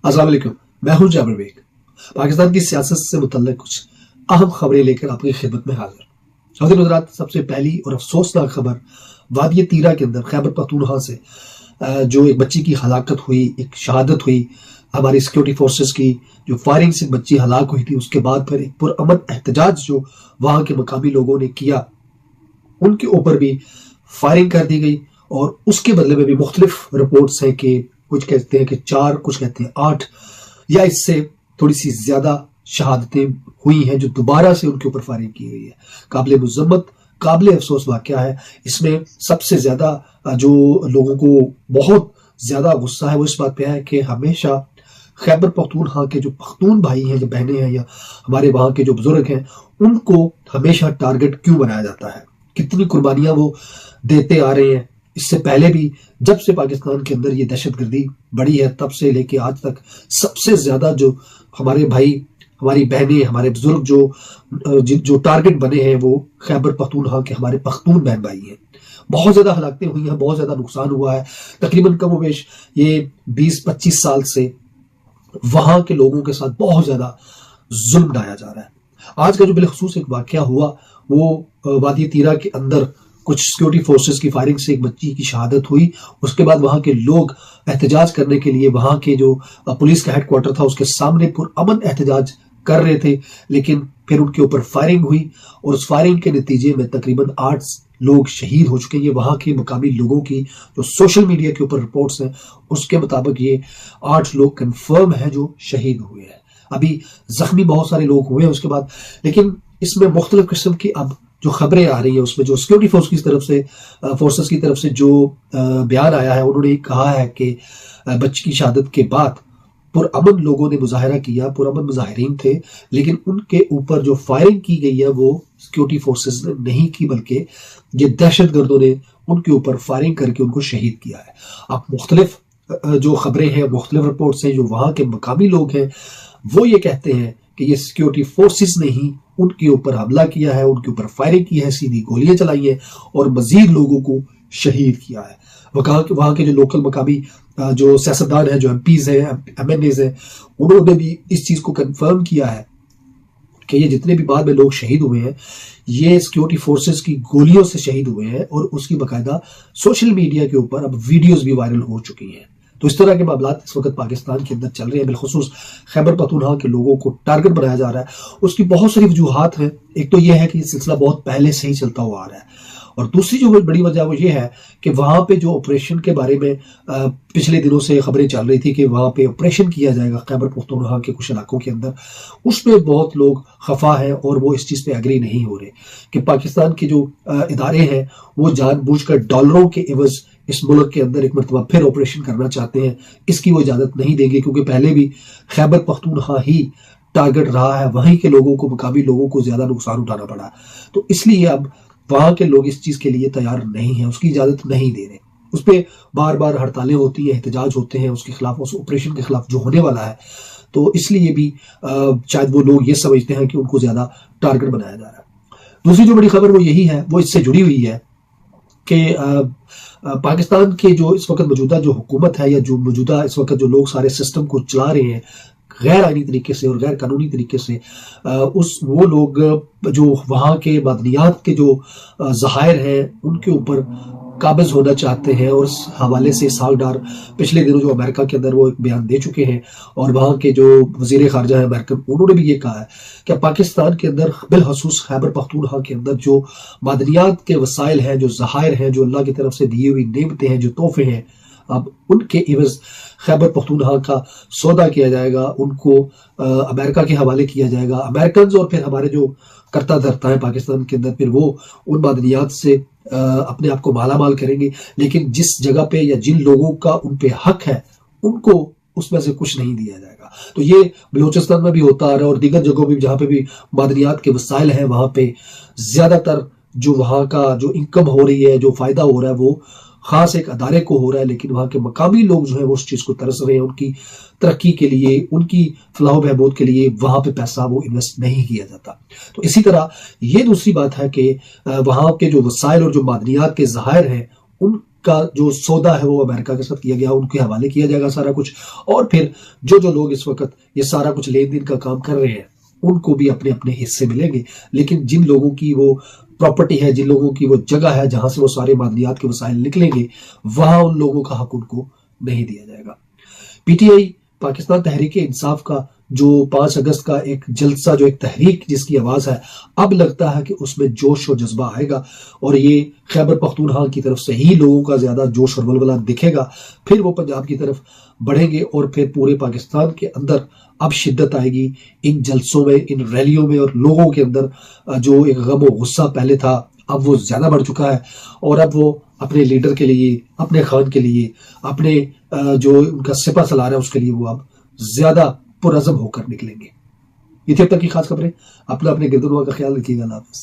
अस्सलाम वालेकुम, मैं हूं जाबिर बेग। पाकिस्तान की सियासत से मुतल्लिक कुछ अहम खबरें लेकर आपकी खिदमत में हाजिर। हज़रत हज़रात, सबसे पहली और अफसोसनाक खबर वादी तीरा के अंदर खैबर पख्तूनख्वा से जो एक बच्ची की हलाकत हुई, एक शहादत हुई हमारी सिक्योरिटी फोर्सेस की, जो फायरिंग से बच्ची हलाक हुई थी, उसके बाद फिर एक पुरअमन एहतजाज जो वहाँ के मकामी लोगों ने किया, उनके ऊपर भी फायरिंग कर दी गई। और उसके बदले में भी मुख्तलिफ रिपोर्ट्स हैं कि कुछ कहते हैं कि 4, कुछ कहते हैं 8 या इससे थोड़ी सी ज्यादा शहादतें हुई हैं जो दोबारा से उनके ऊपर फायरिंग की गई है। काबिल मुज़म्मत, काबिल अफसोस वाक़या है। इसमें सबसे ज्यादा जो लोगों को बहुत ज्यादा गुस्सा है वो इस बात पे है कि हमेशा खैबर पख्तूनख्वा के जो पख्तून भाई हैं, जो बहनें हैं, या हमारे वहाँ के जो बुजुर्ग हैं, उनको हमेशा टारगेट क्यों बनाया जाता है। कितनी कुर्बानियां वो देते आ रहे हैं। इससे पहले भी जब से पाकिस्तान के अंदर ये दहशतगर्दी बढ़ी है, तब से लेके आज तक सबसे ज्यादा जो हमारे भाई, हमारी बहनें, हमारे बुजुर्ग जो टारगेट बने हैं वो खैबर पख्तूनख्वा के हमारे पख्तून बहन भाई हैं। बहुत ज्यादा हलाकतें हुई हैं, बहुत ज्यादा नुकसान हुआ है। तकरीबन कमोबेश ये 20-25 साल से वहां के लोगों के साथ बहुत ज्यादा जुल्म ढाया जा रहा है। आज का जो बिलखसूस एक वाकया हुआ वो वादी तीरा के अंदर कुछ सिक्योरिटी फोर्सेस की फायरिंग से एक बच्ची की शहादत हुई। उसके बाद वहां के लोग एहतजाज करने के लिए वहां के जो पुलिस का हेडक्वार्टर था उसके सामने पुरअमन एहतजाज कर रहे थे, लेकिन फिर उनके ऊपर फायरिंग हुई और उस फायरिंग के नतीजे में तकरीबन 8 लोग शहीद हो चुके हैं। ये वहां के मकामी लोगों की जो सोशल मीडिया के ऊपर रिपोर्ट्स हैं उसके मुताबिक ये 8 लोग कंफर्म है जो शहीद हुए हैं। अभी जख्मी बहुत सारे लोग हुए हैं उसके बाद, लेकिन इसमें मुख्तलिफ किस्म की अब जो खबरें आ रही है उसमें जो सिक्योरिटी फोर्सेस की तरफ से जो बयान आया है, उन्होंने कहा है कि बच्ची की शहादत के बाद पुरअमन लोगों ने मुजाहरा किया, पुरअमन मुजाहिरीन थे, लेकिन उनके ऊपर जो फायरिंग की गई है वो सिक्योरिटी फोर्सेस ने नहीं की, बल्कि ये दहशतगर्दों ने उनके ऊपर फायरिंग करके उनको शहीद किया है। अब मुख्तलिफ जो खबरें हैं, मुख्तलिफ रिपोर्ट्स हैं, जो वहाँ के मकामी लोग हैं वो ये कहते हैं कि ये सिक्योरिटी फोर्सेस ने ही उनके ऊपर हमला किया है, उनके ऊपर फायरिंग की है, सीधी गोलियां चलाई है और मजीद लोगों को शहीद किया है। वहाँ के जो लोकल मकामी जो सियासतदान हैं, जो एमपीज हैं, एमएनएज हैं, उन्होंने भी इस चीज को कंफर्म किया है कि ये जितने भी बाद में लोग शहीद हुए हैं ये सिक्योरिटी फोर्सेस की गोलियों से शहीद हुए हैं। और उसकी बाकायदा सोशल मीडिया के ऊपर अब वीडियोस भी वायरल हो चुकी हैं। तो इस तरह के मामला इस वक्त पाकिस्तान के अंदर चल रहे हैं। बिलखुसूस खैबर पख्तूनख्वा के लोगों को टारगेट बनाया जा रहा है। उसकी बहुत सारी वजूहात हैं। एक तो यह है कि ये सिलसिला बहुत पहले से ही चलता हुआ आ रहा है, और दूसरी जो बड़ी वजह वो ये है कि वहां पे जो ऑपरेशन के बारे में पिछले दिनों से खबरें चल रही थी कि वहां पे ऑपरेशन किया जाएगा खैबर पख्तूनख्वा के कुछ इलाकों के अंदर, उसमें बहुत लोग खफा हैं और वो इस चीज पे एग्री नहीं हो रहे कि पाकिस्तान के जो इदारे हैं वो जानबूझकर डॉलरों के एवज इस मुल्क के अंदर एक मरतबा फिर ऑपरेशन करना चाहते हैं। इसकी वो इजाजत नहीं देंगे, क्योंकि पहले भी खैबर पख्तूनख्वा ही टारगेट रहा है, वहीं के लोगों को, मकामी लोगों को ज्यादा नुकसान उठाना पड़ा। तो इसलिए अब वहां के लोग इस चीज के लिए तैयार नहीं है, उसकी इजाजत नहीं दे रहे। उस पर बार बार हड़तालें होती हैं, एहतजाज होते हैं उसके खिलाफ, उस ऑपरेशन के खिलाफ जो होने वाला है। तो इसलिए भी शायद वो लोग ये समझते हैं कि उनको ज्यादा टारगेट बनाया जा रहा है। दूसरी जो बड़ी खबर वो यही है, वो इससे जुड़ी हुई है कि पाकिस्तान के जो इस वक्त मौजूदा जो हुकूमत है, या जो मौजूदा इस वक्त जो लोग सारे सिस्टम को चला रहे हैं गैर आईनी तरीके से और गैर कानूनी तरीके से, वो लोग जो वहाँ के मदनियात के जो ज़हायर हैं उनके ऊपर काबिज होना चाहते हैं। और उस हवाले से इसहाक डार पिछले दिनों जो अमेरिका के अंदर वो एक बयान दे चुके हैं, और वहाँ के जो वजीर खारजा है अमेरिकन, उन्होंने भी ये कहा है कि पाकिस्तान के अंदर बिलखसूस खैबर पख्तूनख्वा के अंदर जो मदनियात के वसाइल हैं, जो ज़हायर हैं, जो अल्लाह की तरफ से दी हुई नेमतें हैं, जो तोहफे हैं, अब उनके एवज खैबर पख्तूनख्वा का सौदा किया जाएगा, उनको अमेरिका के हवाले किया जाएगा। अमेरिकन और फिर हमारे जो करता धरता है पाकिस्तान के अंदर, फिर वो उन मादनियात से अपने आप को माला माल करेंगे, लेकिन जिस जगह पे या जिन लोगों का उन पे हक है उनको उसमें से कुछ नहीं दिया जाएगा। तो ये बलूचिस्तान में भी होता आ रहा है, और दीगर जगहों भी जहाँ पे भी मादनियात के वसाइल हैं वहाँ पे ज्यादातर जो वहाँ का जो इनकम हो रही है, जो फायदा हो रहा है, वो खास एक अदारे को हो रहा है। लेकिन वहाँ के मकामी लोग जो है वो उस चीज को तरस रहे हैं, उनकी तरक्की के लिए, उनकी फलाह बहबूद के लिए वहां पे पैसा वो इन्वेस्ट नहीं किया जाता। तो इसी तरह ये दूसरी बात है कि वहां के जो वसाइल और जो मादनियात के ज़हायर हैं کا جو سودا ہے وہ امریکہ کے ساتھ کیا گیا، ان کے حوالے کیا جائے گا سارا کچھ، اور پھر جو لوگ اس وقت یہ سارا کچھ لین دین کا کام کر رہے ہیں ان کو بھی اپنے اپنے حصے ملیں گے، لیکن جن لوگوں کی وہ پراپرٹی ہے، جن لوگوں کی وہ جگہ ہے جہاں سے وہ سارے معدنیات کے وسائل نکلیں گے، وہاں ان لوگوں کا حق ان کو نہیں دیا جائے گا۔ P T I Pakistan Tehreek Insaf کا جو 5 اگست کا ایک جلسہ، جو ایک تحریک جس کی آواز ہے، اب لگتا ہے کہ اس میں جوش و جذبہ آئے گا، اور یہ خیبر پختونخوا کی طرف سے ہی لوگوں کا زیادہ جوش اور ولولہ دکھے گا، پھر وہ پنجاب کی طرف بڑھیں گے، اور پھر پورے پاکستان کے اندر اب شدت آئے گی ان جلسوں میں، ان ریلیوں میں، اور لوگوں کے اندر جو ایک غم و غصہ پہلے تھا اب وہ زیادہ بڑھ چکا ہے، اور اب وہ اپنے لیڈر کے لیے، اپنے خان کے لیے، اپنے جو ان کا سپہ سالار ہے اس کے لیے وہ اب زیادہ پرعزم ہو کر نکلیں گے۔ یہ تھی اب تک کی خاص خبریں، اپنے گردنوا کا خیال رکھیے گا۔ اللہ حافظ۔